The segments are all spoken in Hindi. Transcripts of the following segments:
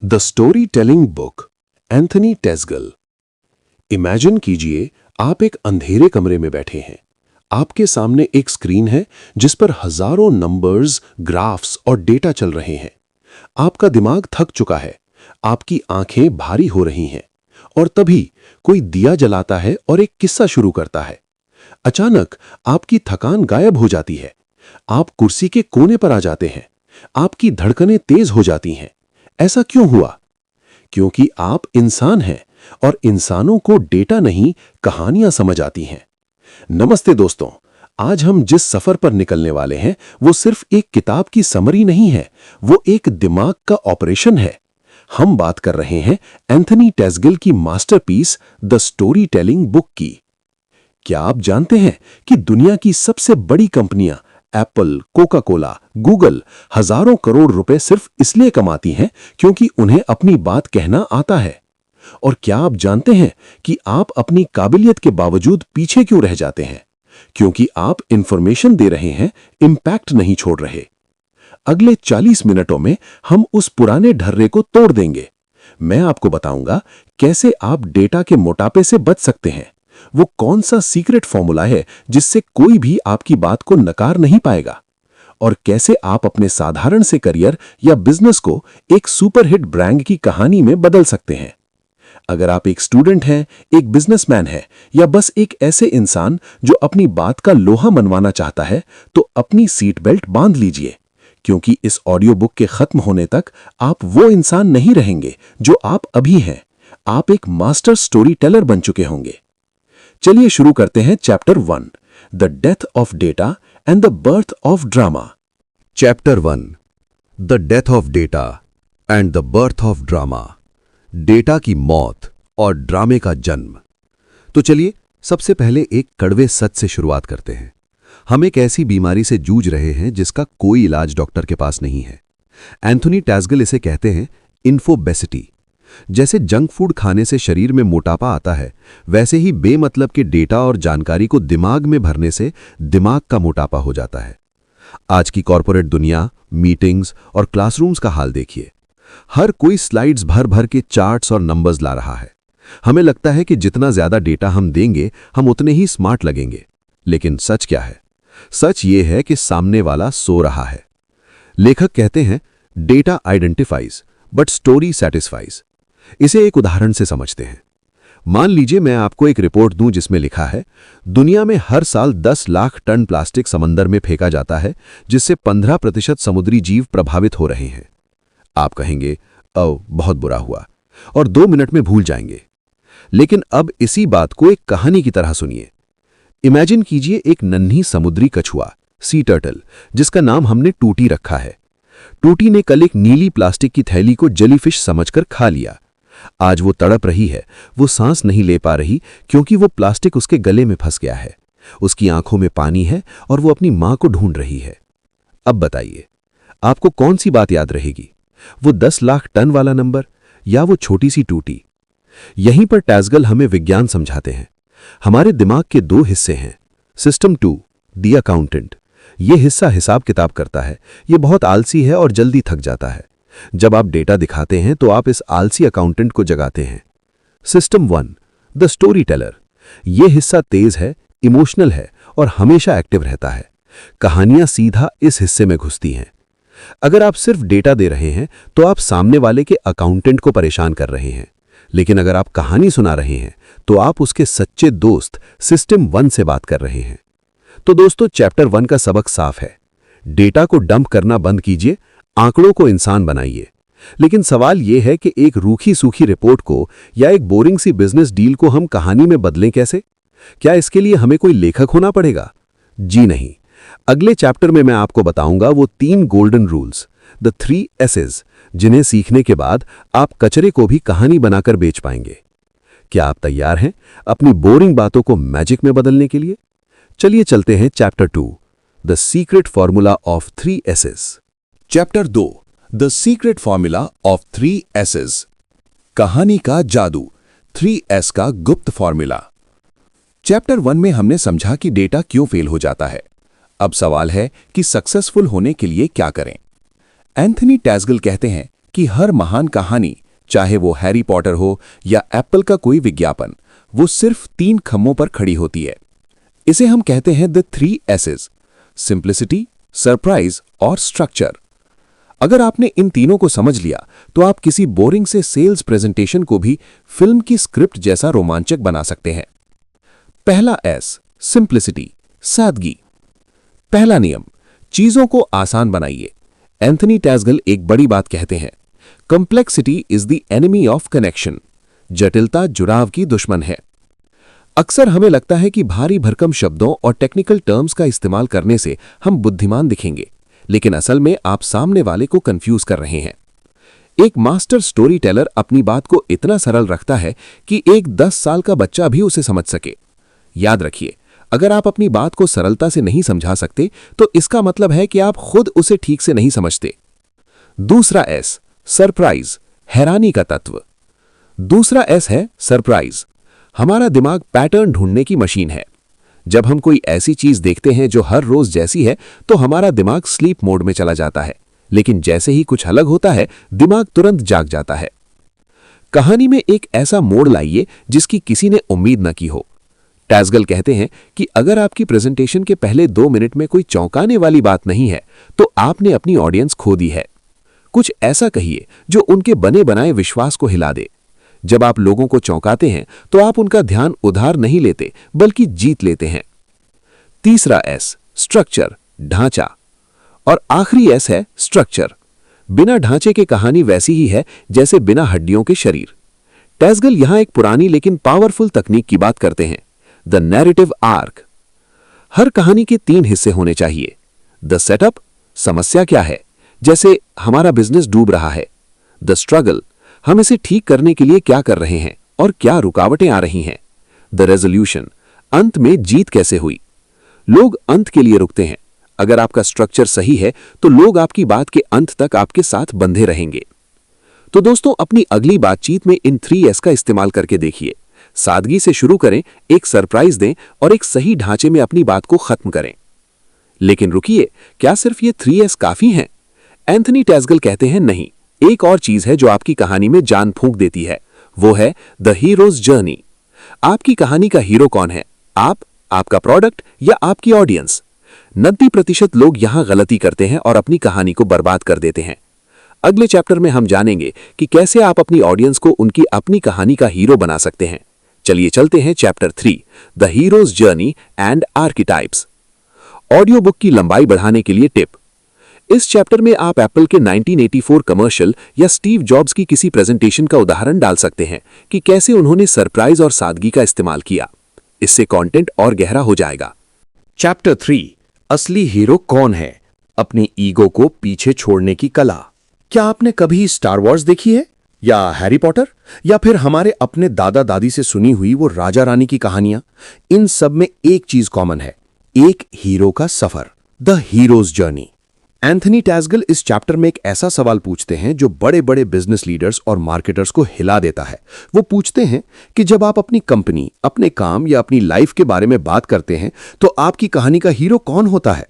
The story telling book, Anthony Tasgal. Imagine कीजिए आप एक अंधेरे कमरे में बैठे हैं। आपके सामने एक स्क्रीन है जिस पर हजारों नंबर्स, ग्राफ्स और डेटा चल रहे हैं। आपका दिमाग थक चुका है, आपकी आंखें भारी हो रही हैं। और तभी कोई दिया जलाता है और एक किस्सा शुरू करता है। अचानक आपकी थकान गायब हो जाती है। आप कुर्सी के कोने पर आ जाते हैं। आपकी धड़कनें तेज हो जाती हैं। ऐसा क्यों हुआ? क्योंकि आप इंसान हैं और इंसानों को डेटा नहीं, कहानियां समझ आती हैं। नमस्ते दोस्तों, आज हम जिस सफर पर निकलने वाले हैं वो सिर्फ एक किताब की समरी नहीं है, वो एक दिमाग का ऑपरेशन है। हम बात कर रहे हैं एंथनी टेस्गल की masterpiece the story telling book की। क्या आप जानते हैं कि दुनिया की सबसे बड़ी कंपनियां एप्पल, कोका कोला, गूगल हजारों करोड़ रुपए सिर्फ इसलिए कमाती हैं क्योंकि उन्हें अपनी बात कहना आता है? और क्या आप जानते हैं कि आप अपनी काबिलियत के बावजूद पीछे क्यों रह जाते हैं? क्योंकि आप इंफॉर्मेशन दे रहे हैं, इंपैक्ट नहीं छोड़ रहे। अगले 40 मिनटों में हम उस पुराने ढर्रे को तोड़ देंगे। मैं आपको बताऊंगा कैसे आप डेटा के मोटापे से बच सकते हैं। वो कौन सा सीक्रेट फॉर्मूला है जिससे कोई भी आपकी बात को नकार नहीं पाएगा, और कैसे आप अपने साधारण से करियर या बिजनेस को एक सुपरहिट ब्रांड की कहानी में बदल सकते हैं। अगर आप एक स्टूडेंट हैं, एक बिजनेसमैन हैं, या बस एक ऐसे इंसान जो अपनी बात का लोहा मनवाना चाहता है, तो अपनी सीट बेल्ट बांध लीजिए, क्योंकि इस ऑडियो बुक के खत्म होने तक आप वो इंसान नहीं रहेंगे जो आप अभी हैं। आप एक मास्टर स्टोरी टेलर बन चुके होंगे। चलिए शुरू करते हैं chapter 1, the death of data and the birth of drama. Chapter 1, the death of data and the birth of drama. Data की मौत और ड्रामे का जन्म। तो चलिए सबसे पहले एक कड़वे सच से शुरुआत करते हैं। हम एक ऐसी बीमारी से जूझ रहे हैं जिसका कोई इलाज डॉक्टर के पास नहीं है। एंथनी टेस्गल इसे कहते हैं इन्फोबेसिटी। जैसे जंक फूड खाने से शरीर में मोटापा आता है, वैसे ही बेमतलब के डेटा और जानकारी को दिमाग में भरने से दिमाग का मोटापा हो जाता है। आज की कॉरपोरेट दुनिया, मीटिंग्स और क्लासरूम्स का हाल देखिए। हर कोई स्लाइड्स भर भर के चार्ट्स और नंबर्स ला रहा है। हमें लगता है कि जितना ज्यादा डेटा हम देंगे, हम उतने ही स्मार्ट लगेंगे। लेकिन सच क्या है? सच ये है कि सामने वाला सो रहा है। लेखक कहते हैं, data identifies but story satisfies. इसे एक उदाहरण से समझते हैं। मान लीजिए मैं आपको एक रिपोर्ट दूं जिसमें लिखा है, दुनिया में हर साल 10 लाख टन प्लास्टिक समंदर में फेंका जाता है, जिससे 15% समुद्री जीव प्रभावित हो रहे हैं। आप कहेंगे, बहुत बुरा हुआ, और 2 मिनट में भूल जाएंगे। लेकिन अब इसी बात को एक कहानी की तरह सुनिए। इमेजिन कीजिए एक नन्ही समुद्री कछुआ, सी टर्टल, जिसका नाम हमने टूटी रखा है। टूटी ने कल एक नीली प्लास्टिक की थैली को जेलीफिश समझकर खा लिया। आज वो तड़प रही है, वो सांस नहीं ले पा रही क्योंकि वो प्लास्टिक उसके गले में फंस गया है। उसकी आंखों में पानी है और वो अपनी मां को ढूंढ रही है। अब बताइए, आपको कौन सी बात याद रहेगी? वो 10 लाख टन वाला नंबर या वो छोटी सी टूटी? यहीं पर टेस्गल हमें विज्ञान समझाते हैं। हमारे दिमाग के 2 हिस्से हैं। System 2, the accountant. ये हिस्सा हिसाब किताब करता है। ये बहुत आलसी है और जल्दी थक जाता है। जब आप डेटा दिखाते हैं तो आप इस आलसी अकाउंटेंट को जगाते हैं। System 1, the story teller. यह हिस्सा तेज है, इमोशनल है और हमेशा एक्टिव रहता है। कहानियां सीधा इस हिस्से में घुसती हैं। अगर आप सिर्फ डेटा दे रहे हैं तो आप सामने वाले के अकाउंटेंट को परेशान कर रहे हैं। लेकिन अगर आप कहानी सुना रहे हैं तो आप उसके सच्चे दोस्त सिस्टम 1 से बात कर रहे हैं। तो दोस्तों, चैप्टर 1 का सबक साफ है। डेटा को डंप करना बंद कीजिए, आंकड़ों को इंसान बनाइए। लेकिन सवाल यह है कि एक रूखी सूखी रिपोर्ट को या एक बोरिंग सी बिजनेस डील को हम कहानी में बदलें कैसे? क्या इसके लिए हमें कोई लेखक होना पड़ेगा? जी नहीं। अगले चैप्टर में मैं आपको बताऊंगा वो 3 गोल्डन रूल्स, द 3 एसेस, जिन्हें सीखने के बाद आप कचरे को भी कहानी बनाकर बेच पाएंगे। क्या आप तैयार हैं अपनी बोरिंग बातों को मैजिक में बदलने के लिए? चलिए चलते हैं chapter 2, the secret formula of 3 A's. Chapter 2, the secret formula of 3 A's. कहानी का जादू, 3S का गुप्त फॉर्मूला। चैप्टर 1 में हमने समझा कि डेटा क्यों फेल हो जाता है। अब सवाल है कि सक्सेसफुल होने के लिए क्या करें। एंथनी टेस्गल कहते हैं कि हर महान कहानी, चाहे वो हैरी पॉटर हो या एप्पल का कोई विज्ञापन, वो सिर्फ 3 खम्भों पर खड़ी होती है। इसे हम कहते हैं द 3 S's: सिंप्लिसिटी, सरप्राइज और स्ट्रक्चर। अगर आपने इन तीनों को समझ लिया तो आप किसी बोरिंग से सेल्स प्रेजेंटेशन को भी फिल्म की स्क्रिप्ट जैसा रोमांचक बना सकते हैं। पहला S, सिंप्लिसिटी, सादगी। पहला नियम, चीजों को आसान बनाइए। एंथनी टैसगल एक बड़ी बात कहते हैं, complexity is the enemy of connection. जटिलता जुड़ाव की दुश्मन है। अक्सर हमें लगता है कि भारी भरकम शब्दों और टेक्निकल टर्म्स का इस्तेमाल करने से हम बुद्धिमान दिखेंगे, लेकिन असल में आप सामने वाले को कंफ्यूज कर रहे हैं। एक मास्टर स्टोरी टेलर अपनी बात को इतना सरल रखता है कि एक 10 साल का बच्चा भी उसे समझ सके। याद रखिए, अगर आप अपनी बात को सरलता से नहीं समझा सकते तो इसका मतलब है कि आप खुद उसे ठीक से नहीं समझते। दूसरा S, सरप्राइज, हैरानी का तत्व। दूसरा S है सरप्राइज। हमारा दिमाग पैटर्न ढूंढने की मशीन है। जब हम कोई ऐसी चीज देखते हैं जो हर रोज जैसी है तो हमारा दिमाग स्लीप मोड में चला जाता है, लेकिन जैसे ही कुछ अलग होता है दिमाग तुरंत जाग जाता है। कहानी में एक ऐसा मोड़ लाइए जिसकी किसी ने उम्मीद न की हो। टैसगल कहते हैं कि अगर आपकी प्रेजेंटेशन के पहले 2 मिनट में कोई चौंकाने वाली बात नहीं है तो आपने अपनी ऑडियंस खो दी है। कुछ ऐसा कहिए जो उनके बने बनाए विश्वास को हिला दे। जब आप लोगों को चौंकाते हैं तो आप उनका ध्यान उधार नहीं लेते बल्कि जीत लेते हैं। तीसरा S, स्ट्रक्चर, ढांचा। और आखिरी S है स्ट्रक्चर। बिना ढांचे के कहानी वैसी ही है जैसे बिना हड्डियों के शरीर। टैसगल यहां एक पुरानी लेकिन पावरफुल तकनीक की बात करते हैं, द नैरेटिव आर्क। हर कहानी के 3 हिस्से होने चाहिए। द सेटअप, समस्या क्या है, जैसे हमारा बिजनेस डूब रहा है। द स्ट्रगल, हम इसे ठीक करने के लिए क्या कर रहे हैं और क्या रुकावटें आ रही हैं। द रेजोल्यूशन, अंत में जीत कैसे हुई। लोग अंत के लिए रुकते हैं। अगर आपका स्ट्रक्चर सही है तो लोग आपकी बात के अंत तक आपके साथ बंधे रहेंगे। तो दोस्तों, अपनी अगली बातचीत में इन 3 S का इस्तेमाल करके देखिए। सादगी से शुरू करें, एक सरप्राइज दें और एक सही ढांचे में अपनी बात को खत्म करें। लेकिन रुकिए, क्या सिर्फ ये 3 S काफी हैं? एंथनी टैसगल कहते हैं नहीं, एक और चीज है जो आपकी कहानी में जान फूंक देती है, वो है द हीरोज जर्नी। आपकी कहानी का हीरो कौन है? आप, आपका प्रोडक्ट या आपकी ऑडियंस? 90% लोग यहां गलती करते हैं और अपनी कहानी को बर्बाद कर देते हैं। अगले चैप्टर में हम जानेंगे कि कैसे आप अपनी ऑडियंस को उनकी अपनी कहानी का हीरो बना सकते हैं। चलिए चलते हैं chapter 3, the heroes journey and archetypes. Audio book की लंबाई बढ़ाने के लिए टिप। इस चैप्टर में आप एप्पल के 1984 कमर्शियल या स्टीव जॉब्स की किसी प्रेजेंटेशन का उदाहरण डाल सकते हैं कि कैसे उन्होंने सरप्राइज और सादगी का इस्तेमाल किया। इससे कंटेंट और गहरा हो जाएगा। चैप्टर 3, असली हीरो कौन है? अपनी ईगो को पीछे छोड़ने की कला। क्या आपने कभी स्टार वॉर्स देखी है, या हैरी पॉटर, या फिर हमारे अपने दादा दादी से सुनी हुई वो राजा रानी की कहानियां? इन सब में एक चीज कॉमन है, एक हीरो का सफर, द हीरोज जर्नी। एंथनी टैसगल इस चैप्टर में एक ऐसा सवाल पूछते हैं जो बड़े बड़े बिजनेस लीडर्स और मार्केटर्स को हिला देता है। वो पूछते हैं कि जब आप अपनी कंपनी, अपने काम या अपनी लाइफ के बारे में बात करते हैं तो आपकी कहानी का हीरो कौन होता है?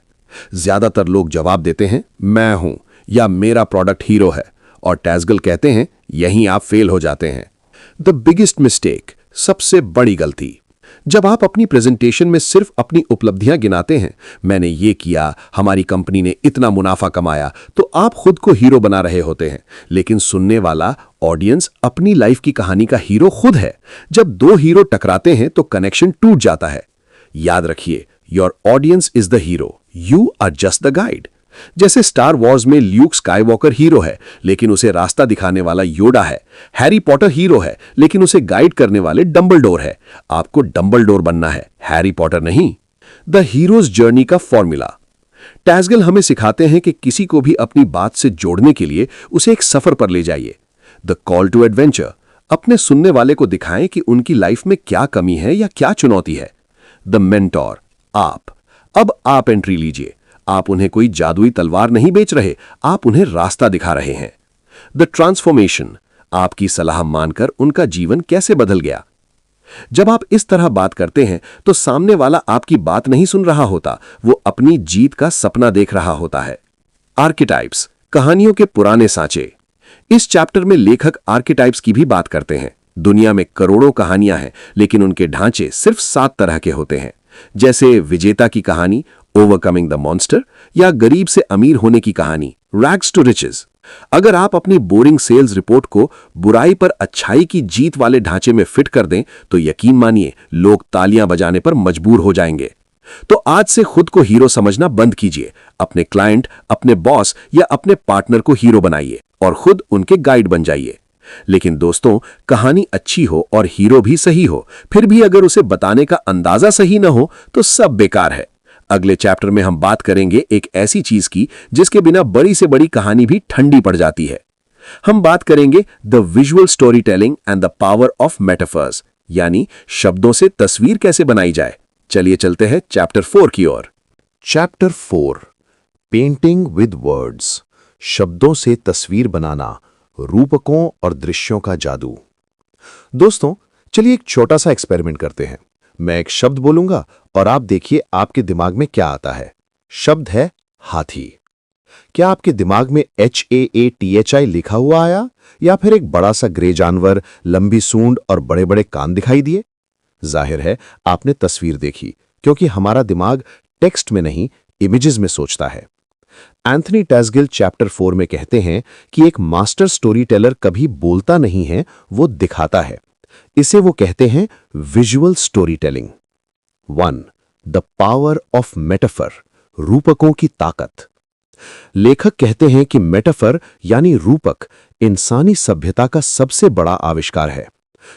ज्यादातर लोग जवाब देते हैं, मैं हूं या मेरा प्रोडक्ट हीरो है। और टैसगल कहते हैं, यहीं आप फेल हो जाते हैं। द बिगेस्ट मिस्टेक, सबसे बड़ी गलती। जब आप अपनी प्रेजेंटेशन में सिर्फ अपनी उपलब्धियां गिनाते हैं, मैंने ये किया, हमारी कंपनी ने इतना मुनाफा कमाया, तो आप खुद को हीरो बना रहे होते हैं। लेकिन सुनने वाला ऑडियंस अपनी लाइफ की कहानी का हीरो खुद है। जब 2 हीरो टकराते हैं तो कनेक्शन टूट जाता है। याद रखिए, your audience is the hero, you are just the guide. जैसे स्टार वॉर्स में ल्यूक स्काईवॉकर हीरो है लेकिन उसे रास्ता दिखाने वाला योडा है। हैरी पॉटर हीरो है लेकिन उसे गाइड करने वाले डंबलडोर है। आपको डंबलडोर बनना है, हैरी पॉटर नहीं। द हीरोज जर्नी का फॉर्मूला। टैसगल हमें सिखाते हैं कि किसी को भी अपनी बात से जोड़ने के लिए उसे एक सफर पर ले जाइए। The call to adventure. अपने सुनने वाले को दिखाएं कि उनकी लाइफ में क्या कमी है या क्या चुनौती है। The mentor. अब आप एंट्री लीजिए। आप उन्हें कोई जादुई तलवार नहीं बेच रहे, आप उन्हें रास्ता दिखा रहे हैं। The transformation. आपकी सलाह मानकर उनका जीवन कैसे बदल गया। जब आप इस तरह बात करते हैं तो सामने वाला आपकी बात नहीं सुन रहा होता, वो अपनी जीत का सपना देख रहा होता है। आर्किटाइप्स, कहानियों के पुराने सांचे। इस चैप्टर में लेखक आर्केटाइप्स की भी बात करते हैं। दुनिया में करोड़ों कहानियां हैं, लेकिन उनके ढांचे सिर्फ 7 तरह के होते हैं। जैसे विजेता की कहानी, ओवरकमिंग द मॉन्स्टर, या गरीब से अमीर होने की कहानी, रैग्स टू रिचेस। अगर आप अपनी बोरिंग सेल्स रिपोर्ट को बुराई पर अच्छाई की जीत वाले ढांचे में फिट कर दें, तो यकीन मानिए लोग तालियां बजाने पर मजबूर हो जाएंगे। तो आज से खुद को हीरो समझना बंद कीजिए। अपने क्लाइंट, अपने बॉस या अपने पार्टनर को हीरो बनाइए और खुद उनके गाइड बन जाइए। लेकिन दोस्तों, कहानी अच्छी हो और हीरो भी सही हो, फिर भी अगर उसे बताने का अंदाजा सही न हो तो सब बेकार है। अगले चैप्टर में हम बात करेंगे एक ऐसी चीज की जिसके बिना बड़ी से बड़ी कहानी भी ठंडी पड़ जाती है। हम बात करेंगे the visual story telling and the power of metaphors, यानी शब्दों से तस्वीर कैसे बनाई जाए। चलिए चलते हैं चैप्टर 4 की ओर। चैप्टर 4, पेंटिंग विद वर्ड्स, शब्दों से तस्वीर बनाना, रूपकों और दृश्यों का जादू। दोस्तों, चलिए एक छोटा सा एक्सपेरिमेंट करते हैं। मैं एक शब्द बोलूंगा और आप देखिए आपके दिमाग में क्या आता है। शब्द है हाथी। क्या आपके दिमाग में HAATHI लिखा हुआ आया, या फिर एक बड़ा सा ग्रे जानवर, लंबी सूंड और बड़े बड़े कान दिखाई दिए? जाहिर है आपने तस्वीर देखी, क्योंकि हमारा दिमाग टेक्स्ट में नहीं, इमेजेस में सोचता है। एंथनी टैसगिल चैप्टर 4 में कहते हैं कि एक मास्टर स्टोरी टेलर कभी बोलता नहीं है, वो दिखाता है। इसे वो कहते हैं visual story telling. 1. The power of metaphor, रूपकों की ताकत। लेखक कहते हैं कि मेटाफर यानी रूपक इंसानी सभ्यता का सबसे बड़ा आविष्कार है।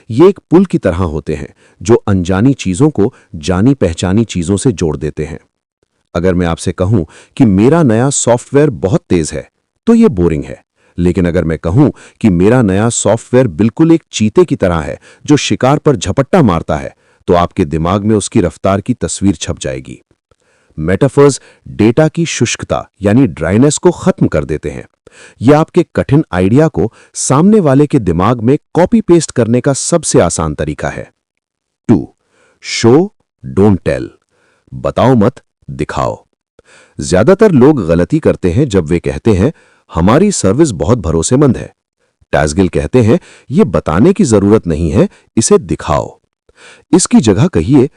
ये एक पुल की तरह होते हैं जो अनजानी चीजों को जानी पहचानी चीजों से जोड़ देते हैं। अगर मैं आपसे कहूं कि मेरा नया सॉफ्टवेयर बहुत तेज है, तो ये बोरिंग है। लेकिन अगर मैं कहूं कि मेरा नया सॉफ्टवेयर बिल्कुल एक चीते की तरह है जो शिकार पर झपट्टा मारता है, तो आपके दिमाग में उसकी रफ्तार की तस्वीर छप जाएगी। मेटाफर्स डेटा की शुष्कता यानी ड्राइनेस को खत्म कर देते हैं। यह आपके कठिन आइडिया को सामने वाले के दिमाग में कॉपी पेस्ट करने का सबसे आसान तरीका है। 2. शो डोंट टेल, बताओ मत दिखाओ। ज्यादातर लोग गलती करते हैं जब वे कहते हैं हमारी सर्विस बहुत भरोसेमंद है। टैसगिल कहते हैं यह बताने की जरूरत नहीं है, इसे दिखाओ। इसकी जगह कहिए,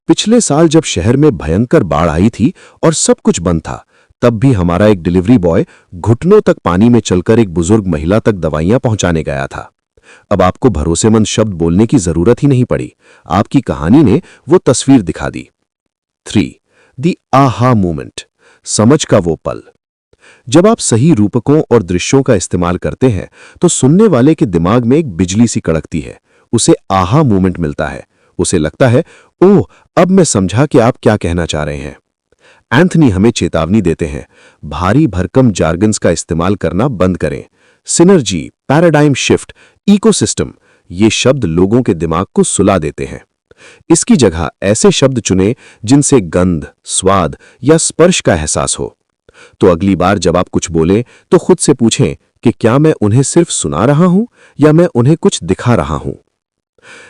पिछले साल जब शहर में भयंकर बाढ़ आई थी और सब कुछ बंद था, तब भी हमारा एक डिलीवरी बॉय घुटनों तक पानी में चलकर एक बुजुर्ग महिला तक दवाइयां पहुंचाने गया था। अब आपको भरोसेमंद शब्द बोलने की जरूरत ही नहीं पड़ी, आपकी कहानी ने वो तस्वीर दिखा दी। 3. द आहा मोमेंट, समझ का वो पल। जब आप सही रूपकों और दृश्यों का इस्तेमाल करते हैं तो सुनने वाले के दिमाग में एक बिजली सी कड़कती है, उसे आहा मोमेंट मिलता है। उसे लगता है, ओह, अब मैं समझा कि आप क्या कहना चाह रहे हैं। एंथनी हमें चेतावनी देते हैं, भारी भरकम जार्गन्स का इस्तेमाल करना बंद करें। सिनर्जी, पैराडाइम शिफ्ट, इकोसिस्टम, ये शब्द लोगों के दिमाग को सुला देते हैं। इसकी जगह ऐसे शब्द चुनें जिनसे गंध, स्वाद या स्पर्श का एहसास हो। तो अगली बार जब आप कुछ बोलें तो खुद से पूछें कि क्या मैं उन्हें सिर्फ सुना रहा हूं या मैं उन्हें कुछ दिखा रहा हूं।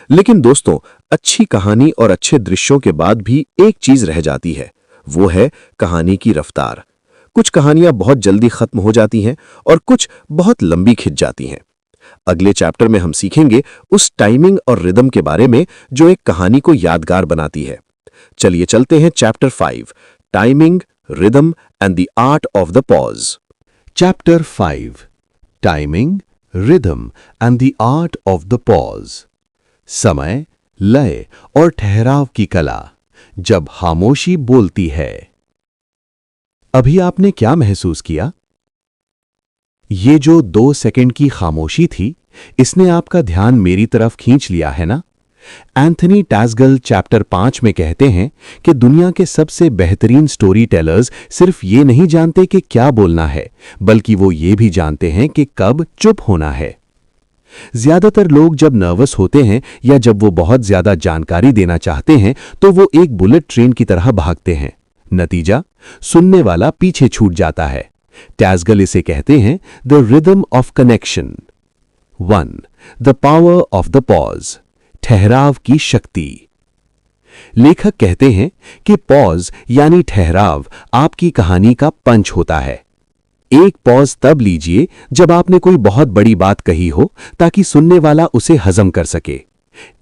लेकिन दोस्तों, अच्छी कहानी और अच्छे दृश्यों के बाद भी एक चीज रह जाती है, वो है कहानी की रफ्तार। कुछ कहानियां बहुत जल्दी खत्म हो जाती हैं और कुछ बहुत लंबी खिंच जाती हैं। अगले चैप्टर में हम सीखेंगे उस टाइमिंग और रिदम के बारे में जो एक कहानी को यादगार बनाती है। चलिए चलते हैं chapter 5, timing, rhythm and the art of the pause. Chapter 5, timing, rhythm and the art of the pause. समय, लय और ठहराव की कला, जब खामोशी बोलती है। अभी आपने क्या महसूस किया? ये जो 2 सेकंड की खामोशी थी, इसने आपका ध्यान मेरी तरफ खींच लिया है ना? एंथनी टैसगिल चैप्टर 5 में कहते हैं कि दुनिया के सबसे बेहतरीन स्टोरी टेलर्स सिर्फ ये नहीं जानते कि क्या बोलना है, बल्कि वो ये भी जानते हैं कि कब चुप होना है। ज्यादातर लोग जब नर्वस होते हैं या जब वो बहुत ज्यादा जानकारी देना चाहते हैं तो वो एक बुलेट ट्रेन की तरह भागते हैं। नतीजा, सुनने वाला पीछे छूट जाता है। टैसगिल इसे कहते हैं the rhythm of connection. 1. The power of the pause, ठहराव की शक्ति। लेखक कहते हैं कि पॉज यानी ठहराव आपकी कहानी का पंच होता है। एक पॉज तब लीजिए जब आपने कोई बहुत बड़ी बात कही हो ताकि सुनने वाला उसे हजम कर सके।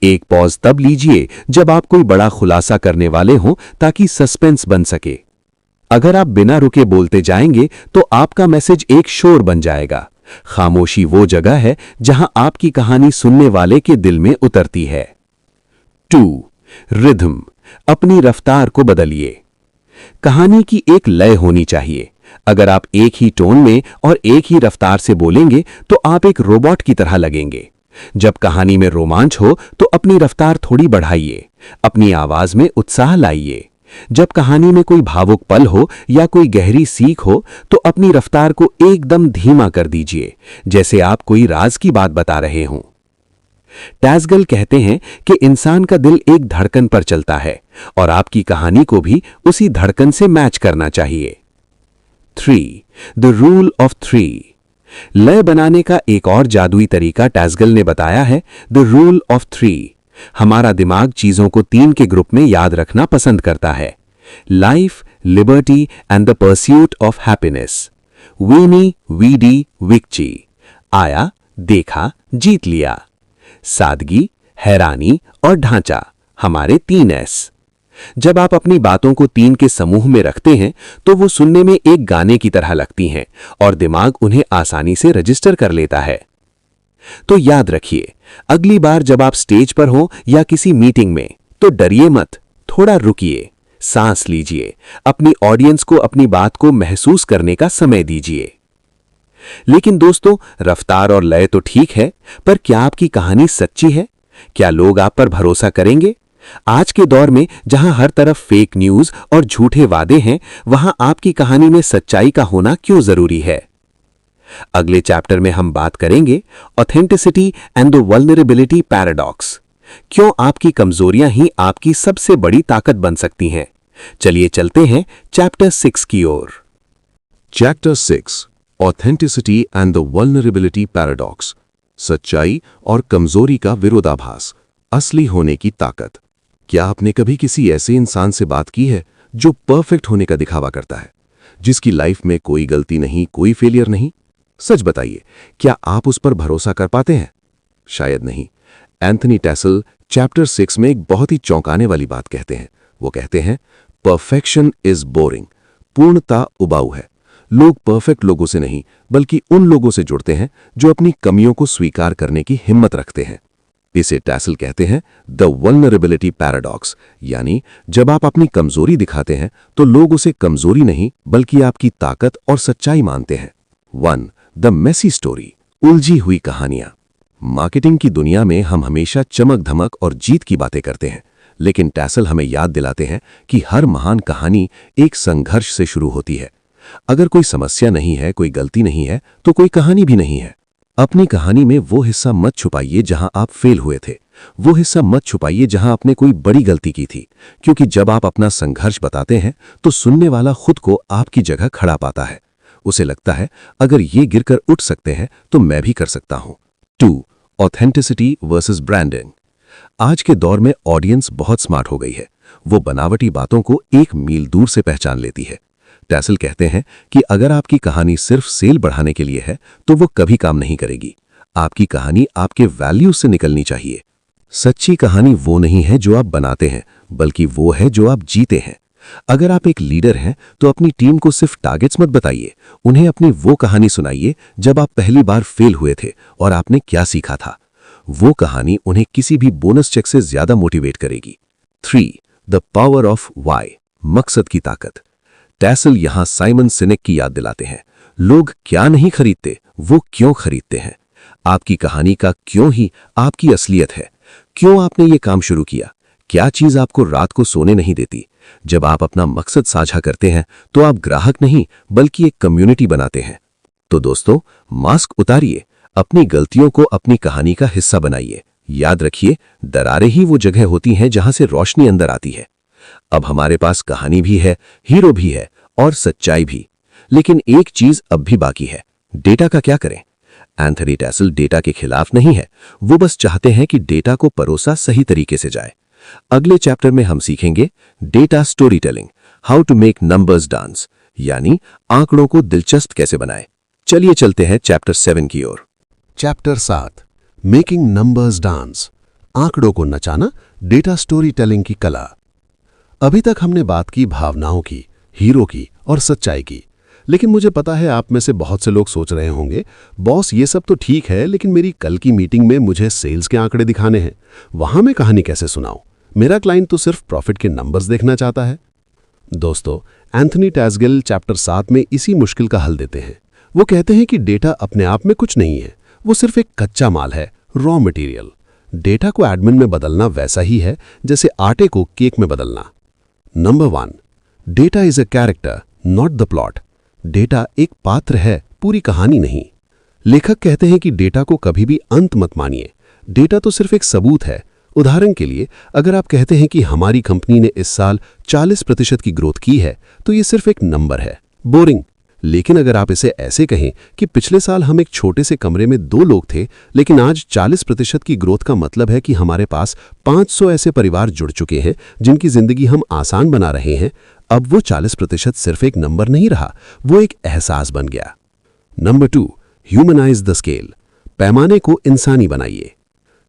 एक पॉज तब लीजिए जब आप कोई बड़ा खुलासा करने वाले हों ताकि सस्पेंस बन सके। अगर आप बिना रुके बोलते जाएंगे तो आपका मैसेज एक शोर बन जाएगा। खामोशी वो जगह है जहां आपकी कहानी सुनने वाले के दिल में उतरती है। 2. रिदम, अपनी रफ्तार को बदलिए। कहानी की एक लय होनी चाहिए। अगर आप एक ही टोन में और एक ही रफ्तार से बोलेंगे तो आप एक रोबोट की तरह लगेंगे। जब कहानी में रोमांच हो तो अपनी रफ्तार थोड़ी बढ़ाइए, अपनी आवाज में उत्साह लाइए। जब कहानी में कोई भावुक पल हो या कोई गहरी सीख हो तो अपनी रफ्तार को एकदम धीमा कर दीजिए, जैसे आप कोई राज की बात बता रहे हों। टैसगल कहते हैं कि इंसान का दिल एक धड़कन पर चलता है और आपकी कहानी को भी उसी धड़कन से मैच करना चाहिए। 3. The rule of 3. लय बनाने का एक और जादुई तरीका टैसगल ने बताया है, द रूल ऑफ 3। हमारा दिमाग चीजों को 3 के ग्रुप में याद रखना पसंद करता है। Life, liberty and the pursuit of happiness. Veni, vidi, vici. आया, देखा, जीत लिया। सादगी, हैरानी और ढांचा, हमारे 3 एस। जब आप अपनी बातों को 3 के समूह में रखते हैं तो वो सुनने में एक गाने की तरह लगती हैं और दिमाग उन्हें आसानी से रजिस्टर कर लेता है। तो याद रखिए, अगली बार जब आप स्टेज पर हो या किसी मीटिंग में तो डरिए मत, थोड़ा रुकिए, सांस लीजिए, अपनी ऑडियंस को अपनी बात को महसूस करने का समय दीजिए। लेकिन दोस्तों, रफ्तार और लय तो ठीक है, पर क्या आपकी कहानी सच्ची है? क्या लोग आप पर भरोसा करेंगे? आज के दौर में जहां हर तरफ फेक न्यूज और झूठे वादे हैं, वहां आपकी कहानी में सच्चाई का होना क्यों जरूरी है? अगले चैप्टर में हम बात करेंगे authenticity and the vulnerability paradox. क्यों आपकी कमजोरियां ही आपकी सबसे बड़ी ताकत बन सकती हैं? चलिए चलते हैं चैप्टर 6 की ओर। Chapter 6, authenticity and the vulnerability paradox. सच्चाई और कमजोरी का विरोधाभास, असली होने की ताकत। क्या आपने कभी किसी ऐसे इंसान से बात की है जो परफेक्ट होने का दिखावा करता है, जिसकी लाइफ में कोई गलती नहीं, कोई फेलियर नहीं? सच बताइए, क्या आप उस पर भरोसा कर पाते हैं? शायद नहीं। एंथनी टेसल चैप्टर 6 में एक बहुत ही चौंकाने वाली बात कहते हैं। वो कहते हैं, परफेक्शन इज बोरिंग। पूर्णता उबाऊ है। लोग परफेक्ट लोगों से नहीं, बल्कि उन लोगों से जुड़ते हैं जो अपनी कमियों को स्वीकार करने की हिम्मत रखते हैं। इसे टैसल कहते हैं द वल्नरेबिलिटी पैराडॉक्स, यानी जब आप अपनी कमजोरी दिखाते हैं तो लोग उसे कमजोरी नहीं बल्कि आपकी ताकत और सच्चाई मानते हैं। 1. द मेसी स्टोरी, उलझी हुई कहानियां। मार्केटिंग की दुनिया में हम हमेशा चमक धमक और जीत की बातें करते हैं, लेकिन टैसल हमें याद दिलाते हैं कि हर महान कहानी एक संघर्ष से शुरू होती है। अगर कोई समस्या नहीं है, कोई गलती नहीं है, तो कोई कहानी भी नहीं है। अपनी कहानी में वो हिस्सा मत छुपाइए जहां आप फेल हुए थे, वो हिस्सा मत छुपाइए जहां आपने कोई बड़ी गलती की थी, क्योंकि जब आप अपना संघर्ष बताते हैं तो सुनने वाला खुद को आपकी जगह खड़ा पाता है। उसे लगता है, अगर ये गिरकर उठ सकते हैं तो मैं भी कर सकता हूं। 2. Authenticity versus branding. आज के दौर में ऑडियंस बहुत स्मार्ट हो गई है। वो बनावटी बातों को एक मील दूर से पहचान लेती है। टैसल कहते हैं कि अगर आपकी कहानी सिर्फ सेल बढ़ाने के लिए है तो वो कभी काम नहीं करेगी। आपकी कहानी आपके वैल्यू से निकलनी चाहिए। सच्ची कहानी वो नहीं है जो आप बनाते हैं, बल्कि वो है जो आप जीते हैं। अगर आप एक लीडर हैं तो अपनी टीम को सिर्फ टारगेट्स मत बताइए, उन्हें अपनी वो कहानी सुनाइए जब आप पहली बार फेल हुए थे और आपने क्या सीखा था। वो कहानी उन्हें किसी भी बोनस चेक से ज्यादा मोटिवेट करेगी। 3. द पावर ऑफ वाई, मकसद की ताकत। टैसल यहां साइमन सिनेक की याद दिलाते हैं। लोग क्या नहीं खरीदते, वो क्यों खरीदते हैं। आपकी कहानी का क्यों ही आपकी असलियत है। क्यों आपने ये काम शुरू किया? क्या चीज आपको रात को सोने नहीं देती? जब आप अपना मकसद साझा करते हैं तो आप ग्राहक नहीं बल्कि एक कम्युनिटी बनाते हैं। तो दोस्तों, मास्क उतारिए, अपनी गलतियों को अपनी कहानी का हिस्सा बनाइए। याद रखिए, दरारें ही वो जगह होती हैं जहां से रोशनी अंदर आती है। अब हमारे पास कहानी भी है, हीरो भी है और सच्चाई भी। लेकिन एक चीज अब भी बाकी है, डेटा का क्या करें? एंथनी टैसल डेटा के खिलाफ नहीं है, वो बस चाहते हैं कि डेटा को परोसा सही तरीके से जाए। अगले चैप्टर में हम सीखेंगे data story telling, how to make numbers dance, यानी आंकड़ों को दिलचस्प कैसे बनाएं। चलिए चलते हैं चैप्टर 7 की ओर। चैप्टर 7 मेकिंग नंबर्स डांस, आंकड़ों को नचाना, डेटा स्टोरी टेलिंग की कला। अभी तक हमने बात की भावनाओं की, हीरो की और सच्चाई की, लेकिन मुझे पता है आप में से बहुत से लोग सोच रहे होंगे, बॉस ये सब तो ठीक है, लेकिन मेरी कल की मीटिंग में मुझे सेल्स के आंकड़े दिखाने हैं, वहां मैं कहानी कैसे सुनाऊं? मेरा क्लाइंट तो सिर्फ प्रॉफिट के नंबर्स देखना चाहता है। दोस्तों, एंथनी टैसगेल चैप्टर 7 में इसी मुश्किल का हल देते हैं। वो कहते हैं कि डेटा अपने आप में कुछ नहीं है, वो सिर्फ एक कच्चा माल है, रॉ मटेरियल। डेटा को एडमिन में बदलना वैसा ही है जैसे आटे को केक में बदलना। Number 1, data is a character not the plot. Data एक पात्र है, पूरी कहानी नहीं। लेखक कहते हैं कि डेटा को कभी भी अंत मत मानिए, डेटा तो सिर्फ एक सबूत है। उदाहरण के लिए, अगर आप कहते हैं कि हमारी कंपनी ने इस साल 40% की ग्रोथ की है, तो ये सिर्फ एक नंबर है, बोरिंग। लेकिन अगर आप इसे ऐसे कहें कि पिछले साल हम एक छोटे से कमरे में 2 लोग थे, लेकिन आज 40% की ग्रोथ का मतलब है कि हमारे पास 500 ऐसे परिवार जुड़ चुके हैं जिनकी जिंदगी हम आसान बना रहे हैं, अब वो 40% सिर्फ एक नंबर नहीं रहा, वो एक एहसास बन गया। नंबर 2, ह्यूमनाइज द स्केल, पैमाने को इंसानी बनाइए।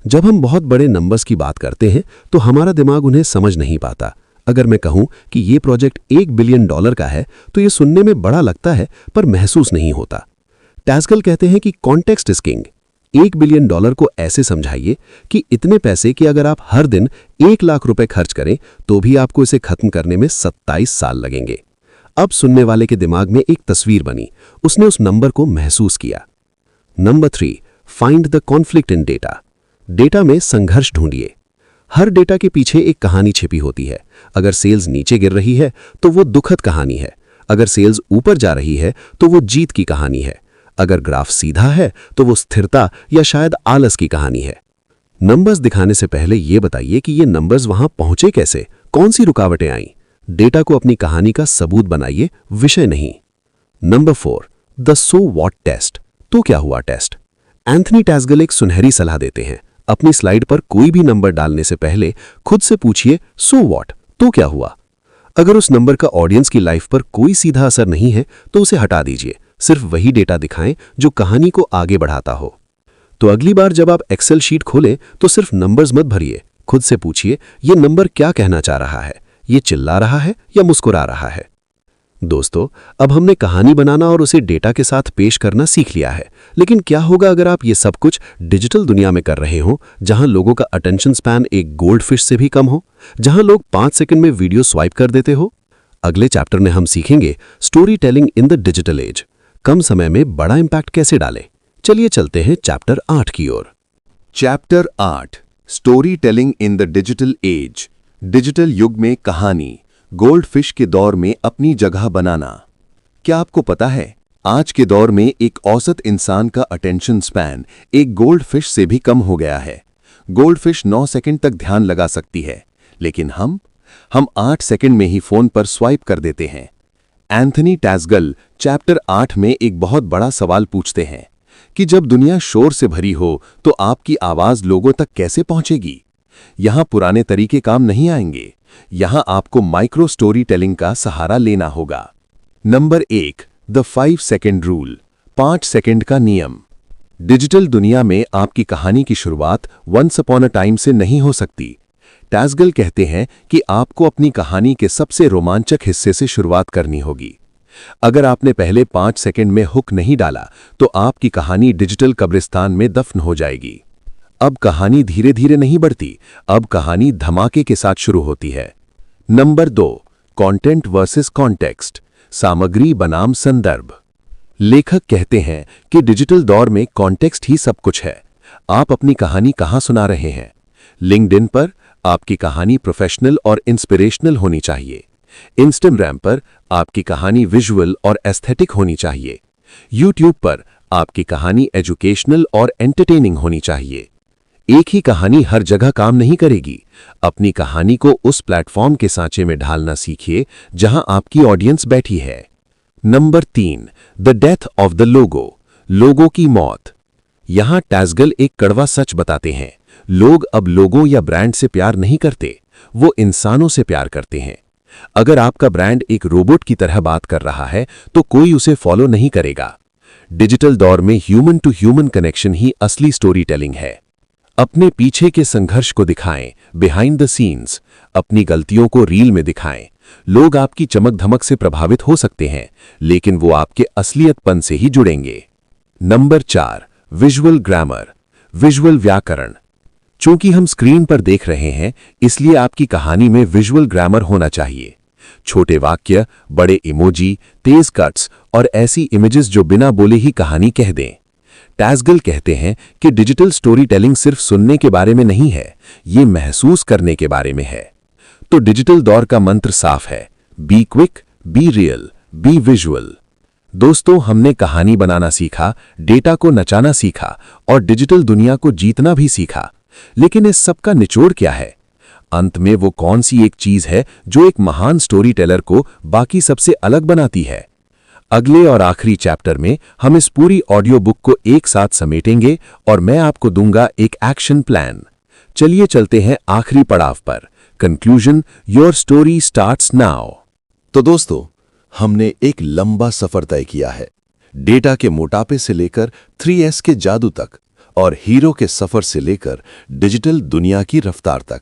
जब हम बहुत बड़े नंबर्स की बात करते हैं तो हमारा दिमाग उन्हें समझ नहीं पाता। अगर मैं कहूं कि ये प्रोजेक्ट $1 बिलियन का है, तो ये सुनने में बड़ा लगता है पर महसूस नहीं होता। टैसगेल कहते हैं कि कॉन्टेक्स्ट इज किंग। $1 बिलियन को ऐसे समझाइए कि इतने पैसे कि अगर आप हर दिन 1 लाख रुपए खर्च करें तो भी आपको इसे खत्म करने में 27 साल लगेंगे। अब सुनने वाले के दिमाग में एक तस्वीर बनी, उसने उस नंबर को महसूस किया। Number 3, find the conflict in data. Data में संघर्ष ढूंढिए। हर डेटा के पीछे एक कहानी छिपी होती है। अगर सेल्स नीचे गिर रही है तो वो दुखद कहानी है, अगर सेल्स ऊपर जा रही है तो वो जीत की कहानी है, अगर ग्राफ सीधा है तो वो स्थिरता या शायद आलस की कहानी है। नंबर्स दिखाने से पहले ये बताइए कि ये नंबर्स वहां पहुंचे कैसे, कौन सी रुकावटें आईं। डेटा को अपनी कहानी का सबूत बनाइए, विषय नहीं। Number 4, the so what test, तो क्या हुआ टेस्ट। एंथनी टैसगेल एक सुनहरी सलाह देते हैं। अपनी स्लाइड पर कोई भी नंबर डालने से पहले खुद से पूछिए, सो व्हाट, तो क्या हुआ। अगर उस नंबर का ऑडियंस की लाइफ पर कोई सीधा असर नहीं है तो उसे हटा दीजिए, सिर्फ वही डेटा दिखाएं जो कहानी को आगे बढ़ाता हो। तो अगली बार जब आप एक्सेल शीट खोलें तो सिर्फ नंबर्स मत भरिए, खुद से पूछिए, ये नंबर क्या कहना चाह रहा है, ये चिल्ला रहा है या मुस्कुरा रहा है। दोस्तों, अब हमने कहानी बनाना और उसे डेटा के साथ पेश करना सीख लिया है, लेकिन क्या होगा अगर आप ये सब कुछ डिजिटल दुनिया में कर रहे हो, जहां लोगों का अटेंशन स्पैन एक गोल्ड फिश से भी कम हो, जहां लोग 5 सेकंड में वीडियो स्वाइप कर देते हो। अगले चैप्टर में हम सीखेंगे story telling in the digital age, कम समय में बड़ा इंपैक्ट कैसे डालें। चलिए चलते हैं चैप्टर 8 की ओर। Chapter 8, story telling in the digital age, digital युग में कहानी, गोल्ड फिश के दौर में अपनी जगह बनाना। क्या आपको पता है, आज के दौर में एक औसत इंसान का अटेंशन स्पैन एक गोल्ड फिश से भी कम हो गया है। गोल्ड फिश 9 सेकंड तक ध्यान लगा सकती है, लेकिन हम 8 सेकंड में ही फोन पर स्वाइप कर देते हैं। एंथनी टैसगेल चैप्टर 8 में एक बहुत बड़ा सवाल पूछते हैं कि जब दुनिया शोर से भरी हो तो आपकी आवाज लोगों तक कैसे पहुंचेगी। यहां पुराने तरीके काम नहीं आएंगे, यहां आपको माइक्रो स्टोरी टेलिंग का सहारा लेना होगा। Number 1, the 5 second rule, 5 second का नियम। डिजिटल दुनिया में आपकी कहानी की शुरुआत वंस अपॉन अ टाइम से नहीं हो सकती। टैसगेल कहते हैं कि आपको अपनी कहानी के सबसे रोमांचक हिस्से से शुरुआत करनी होगी। अगर आपने पहले 5 सेकंड में हुक नहीं डाला तो आपकी कहानी डिजिटल कब्रिस्तान में दफन हो जाएगी। अब कहानी धीरे धीरे नहीं बढ़ती, अब कहानी धमाके के साथ शुरू होती है। नंबर 2, कंटेंट वर्सेस कॉन्टेक्स्ट, सामग्री बनाम संदर्भ। लेखक कहते हैं कि डिजिटल दौर में कॉन्टेक्स्ट ही सब कुछ है। आप अपनी कहानी कहां सुना रहे हैं। लिंक्डइन पर आपकी कहानी प्रोफेशनल और इंस्पिरेशनल होनी चाहिए। इंस्टाग्राम पर आपकी कहानी विजुअल और एस्थेटिक होनी चाहिए। यूट्यूब पर आपकी कहानी एजुकेशनल और एंटरटेनिंग होनी चाहिए। एक ही कहानी हर जगह काम नहीं करेगी। अपनी कहानी को उस प्लेटफॉर्म के सांचे में ढालना सीखिए जहां आपकी ऑडियंस बैठी है। Number 3, the death of the logo, लोगों की मौत। यहां टैसगेल एक कड़वा सच बताते हैं। लोग अब लोगों या ब्रांड से प्यार नहीं करते, वो इंसानों से प्यार करते हैं। अगर आपका ब्रांड एक रोबोट की तरह बात कर रहा है तो कोई उसे फॉलो नहीं करेगा। डिजिटल दौर में ह्यूमन टू ह्यूमन कनेक्शन ही असली स्टोरी टेलिंग है। अपने पीछे के संघर्ष को दिखाएं, बिहाइंड द सीन्स। अपनी गलतियों को रील में दिखाएं। लोग आपकी चमक धमक से प्रभावित हो सकते हैं, लेकिन वो आपके असलियतपन से ही जुड़ेंगे। नंबर 4, विजुअल ग्रामर, विजुअल व्याकरण। चूंकि हम स्क्रीन पर देख रहे हैं, इसलिए आपकी कहानी में विजुअल ग्रामर होना चाहिए। छोटे वाक्य, बड़े इमोजी, तेज कट्स और ऐसी इमेजेस जो बिना बोले ही कहानी कह दें। टैस्गल कहते हैं कि डिजिटल स्टोरी टेलिंग सिर्फ सुनने के बारे में नहीं है, ये महसूस करने के बारे में है। तो डिजिटल दौर का मंत्र साफ है, be quick, be real, be visual. दोस्तों, हमने कहानी बनाना सीखा, डेटा को नचाना सीखा और डिजिटल दुनिया को जीतना भी सीखा। लेकिन इस सब का निचोड़ क्या है? अंत में वो कौन सी एक चीज है जो एक महान स्टोरी टेलर को बाकी सबसे अलग बनाती है? अगले और आखिरी चैप्टर में हम इस पूरी ऑडियो बुक को एक साथ समेटेंगे और मैं आपको दूंगा एक एक्शन प्लान। चलिए चलते हैं आखिरी पड़ाव पर, conclusion, your story starts now. तो दोस्तों, हमने एक लंबा सफर तय किया है, डेटा के मोटापे से लेकर 3S के जादू तक और हीरो के सफर से लेकर डिजिटल दुनिया की रफ्तार तक।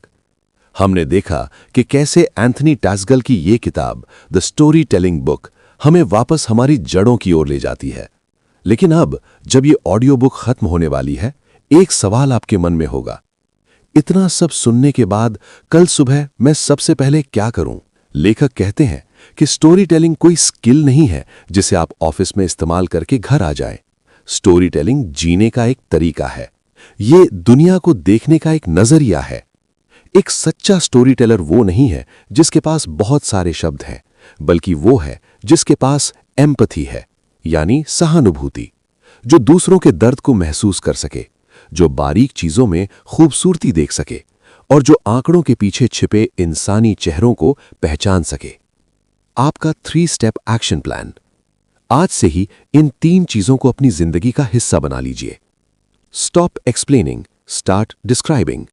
हमने देखा कि कैसे एंथनी टैस्गल की ये किताब द स्टोरी टेलिंग बुक हमें वापस हमारी जड़ों की ओर ले जाती है। लेकिन अब जब ये ऑडियो बुक खत्म होने वाली है, एक सवाल आपके मन में होगा, इतना सब सुनने के बाद कल सुबह मैं सबसे पहले क्या करूं? लेखक कहते हैं कि स्टोरी टेलिंग कोई स्किल नहीं है जिसे आप ऑफिस में इस्तेमाल करके घर आ जाएं। स्टोरी टेलिंग जीने का एक तरीका है, ये दुनिया को देखने का एक नजरिया है। एक सच्चा स्टोरी टेलर वो नहीं है जिसके पास बहुत सारे शब्द हैं, बल्कि वो है जिसके पास एम्पैथी है, यानी सहानुभूति, जो दूसरों के दर्द को महसूस कर सके, जो बारीक चीजों में खूबसूरती देख सके और जो आंकड़ों के पीछे छिपे इंसानी चेहरों को पहचान सके। आपका 3 स्टेप एक्शन प्लान। आज से ही इन 3 चीजों को अपनी जिंदगी का हिस्सा बना लीजिए। Stop explaining, start describing.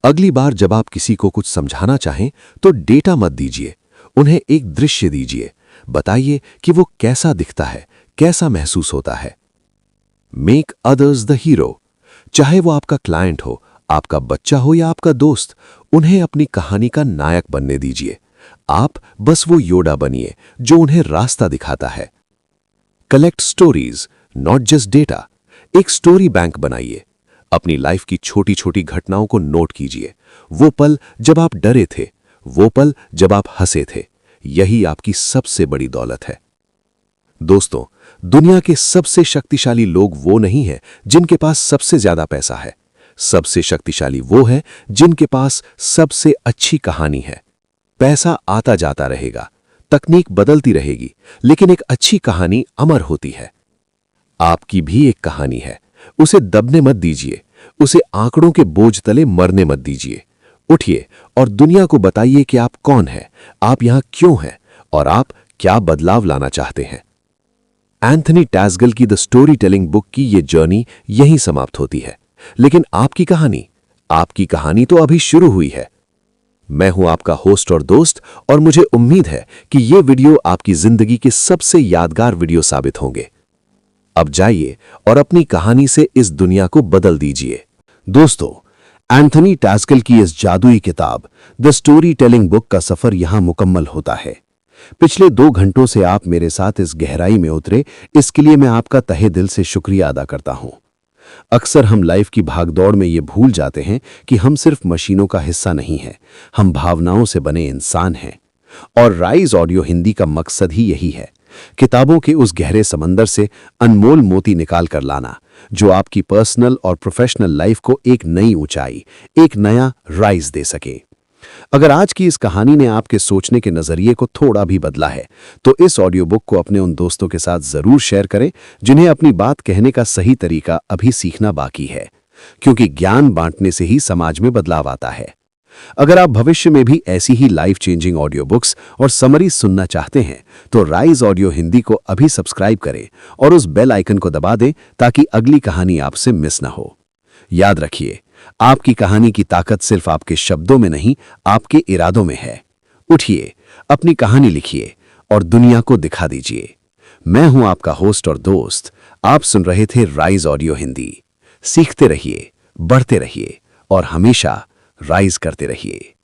अगली बार जब आप किसी को कुछ समझाना चाहें तो डेटा मत दीजिए, उन्हें एक दृश्य दीजिए। बताइए कि वो कैसा दिखता है, कैसा महसूस होता है। Make others the hero. चाहे वो आपका क्लाइंट हो, आपका बच्चा हो या आपका दोस्त, उन्हें अपनी कहानी का नायक बनने दीजिए। आप बस वो योडा बनिए जो उन्हें रास्ता दिखाता है। Collect stories, not just data. एक स्टोरी बैंक बनाइए। अपनी लाइफ की छोटी छोटी घटनाओं को नोट कीजिए। वो पल जब आप डरे थे, वो पल जब आप हंसे थे, यही आपकी सबसे बड़ी दौलत है। दोस्तों, दुनिया के सबसे शक्तिशाली लोग वो नहीं हैं जिनके पास सबसे ज्यादा पैसा है। सबसे शक्तिशाली वो है जिनके पास सबसे अच्छी कहानी है। पैसा आता जाता रहेगा, तकनीक बदलती रहेगी, लेकिन एक अच्छी कहानी अमर होती है। आपकी भी एक कहानी है, उसे दबने मत दीजिए, उसे आंकड़ों के बोझ तले मरने मत दीजिए। उठिए और दुनिया को बताइए कि आप कौन हैं, आप यहां क्यों हैं और आप क्या बदलाव लाना चाहते हैं। एंथनी टैस्गल की द स्टोरी टेलिंग बुक की ये जर्नी यहीं समाप्त होती है, लेकिन आपकी कहानी तो अभी शुरू हुई है। मैं हूं आपका होस्ट और दोस्त और मुझे उम्मीद है कि ये वीडियो आपकी जिंदगी के सबसे यादगार वीडियो साबित होंगे। अब जाइए और अपनी कहानी से इस दुनिया को बदल दीजिए। दोस्तों, एंथनी टैस्गल की इस जादुई किताब द स्टोरी टेलिंग बुक का सफर यहां मुकम्मल होता है। पिछले 2 घंटों से आप मेरे साथ इस गहराई में उतरे, इसके लिए मैं आपका तहे दिल से शुक्रिया अदा करता हूं। अक्सर हम लाइफ की भागदौड़ में ये भूल जाते हैं कि हम सिर्फ मशीनों का हिस्सा नहीं हैं, हम भावनाओं से बने इंसान हैं। और राइज ऑडियो हिंदी का मकसद ही यही है, किताबों के उस गहरे समंदर से अनमोल मोती निकाल कर लाना, जो आपकी पर्सनल और प्रोफेशनल लाइफ को एक नई ऊंचाई, एक नया राइज दे सके। अगर आज की इस कहानी ने आपके सोचने के नजरिए को थोड़ा भी बदला है, तो इस ऑडियो बुक को अपने उन दोस्तों के साथ जरूर शेयर करें जिन्हें अपनी बात कहने का सही तरीका अभी सीखना बाकी है, क्योंकि ज्ञान बांटने से ही समाज में बदलाव आता है। अगर आप भविष्य में भी ऐसी ही लाइफ चेंजिंग ऑडियो बुक्स और समरी सुनना चाहते हैं, तो राइज ऑडियो हिंदी को अभी सब्सक्राइब करें और उस बेल आइकन को दबा दें ताकि अगली कहानी आपसे मिस ना हो। याद रखिए, आपकी कहानी की ताकत सिर्फ आपके शब्दों में नहीं, आपके इरादों में है। उठिए, अपनी कहानी लिखिए और दुनिया को दिखा दीजिए। मैं हूं आपका होस्ट और दोस्त। आप सुन रहे थे राइज ऑडियो हिंदी। सीखते रहिए, बढ़ते रहिए और हमेशा राइज करते रहिए।